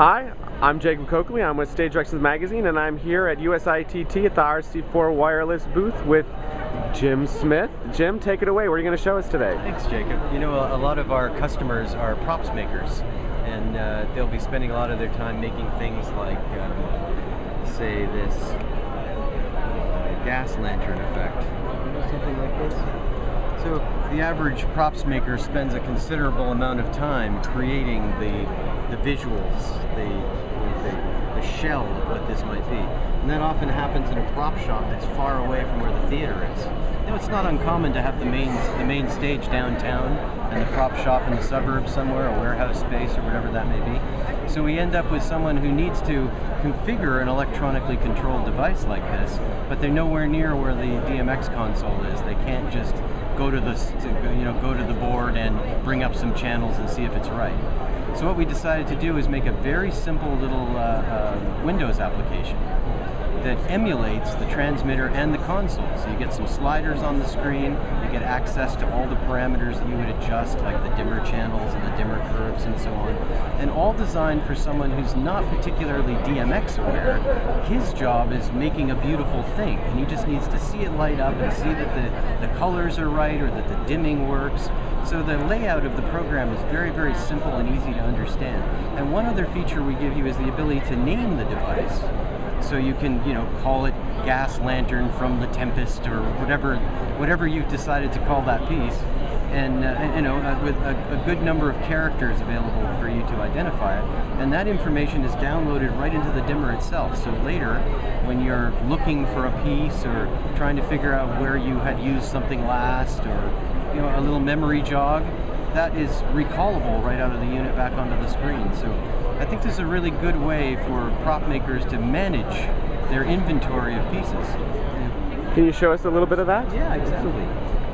Hi, I'm Jacob Coakley. I'm with Stage Directions Magazine, and I'm here at USITT at the RC4 Wireless booth with Jim Smith. Jim, take it away. What are you going to show us today? Thanks, Jacob. You know, a lot of our customers are props makers, and they'll be spending a lot of their time making things like, say, this gas lantern effect. Something like this. So the average props maker spends a considerable amount of time creating the visuals, the shell of what this might be. And that often happens in a prop shop that's far away from where the theater is. You know, it's not uncommon to have the main stage downtown and the prop shop in the suburbs somewhere, a warehouse space or whatever that may be. So we end up with someone who needs to configure an electronically controlled device like this, but they're nowhere near where the DMX console is. They can't just go to the board and bring up some channels and see if it's right. So what we decided to do is make a very simple little Windows application that emulates the transmitter and the console. So you get some sliders on the screen, you get access to all the parameters that you would adjust, like the dimmer channels and the dimmer curves and so on. And all designed for someone who's not particularly DMX aware. His job is making a beautiful thing, and he just needs to see it light up and see that the colors are right or that the dimming works. So the layout of the program is very, very simple and easy to understand. And one other feature we give you is the ability to name the device. So you can, call it gas lantern from the Tempest or whatever you've decided to call that piece, and with a good number of characters available for you to identify it. And that information is downloaded right into the dimmer itself. So later, when you're looking for a piece or trying to figure out where you had used something last, or a little memory jog, that is recallable right out of the unit back onto the screen. So I think this is a really good way for prop makers to manage their inventory of pieces. Can you show us a little bit of that? Yeah, exactly.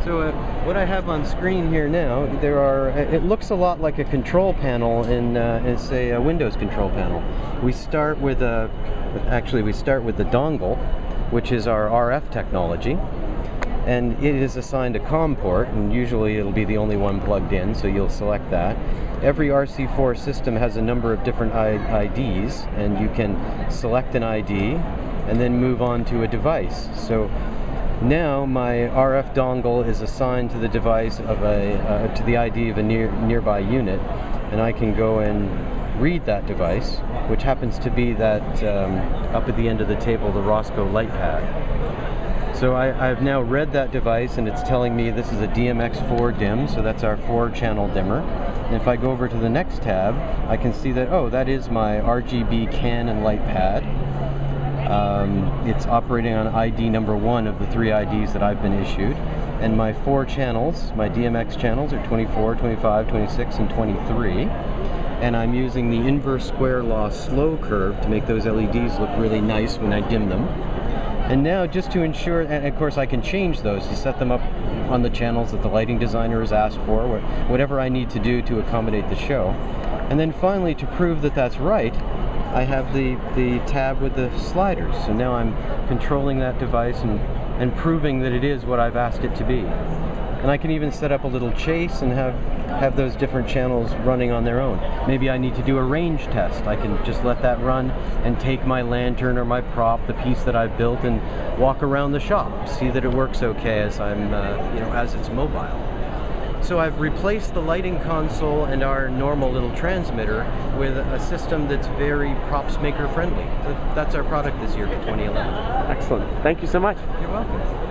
So what I have on screen here now, it looks a lot like a control panel in say, a Windows control panel. We start with the dongle, which is our RF technology. And it is assigned a COM port, and usually it'll be the only one plugged in, so you'll select that. Every RC4 system has a number of different IDs, and you can select an ID and then move on to a device. So now my RF dongle is assigned to the device of to the ID of a nearby unit, and I can go and read that device, which happens to be that up at the end of the table, the Roscoe light pad. So I've now read that device, and it's telling me this is a DMX4 DIM, so that's our 4-channel dimmer. And if I go over to the next tab, I can see that, that is my RGB CAN and light pad. It's operating on ID number 1 of the 3 IDs that I've been issued. And my 4 channels, my DMX channels, are 24, 25, 26, and 23. And I'm using the inverse square law slow curve to make those LEDs look really nice when I dim them. And now, just to ensure, and of course I can change those to set them up on the channels that the lighting designer has asked for, whatever I need to do to accommodate the show. And then finally, to prove that that's right, I have the tab with the sliders. So now I'm controlling that device and proving that it is what I've asked it to be. And I can even set up a little chase and have those different channels running on their own. Maybe I need to do a range test. I can just let that run and take my lantern or my prop, the piece that I've built, and walk around the shop, see that it works okay as I'm, as it's mobile. So I've replaced the lighting console and our normal little transmitter with a system that's very props maker friendly. That's our product this year for 2011. Excellent. Thank you so much. You're welcome.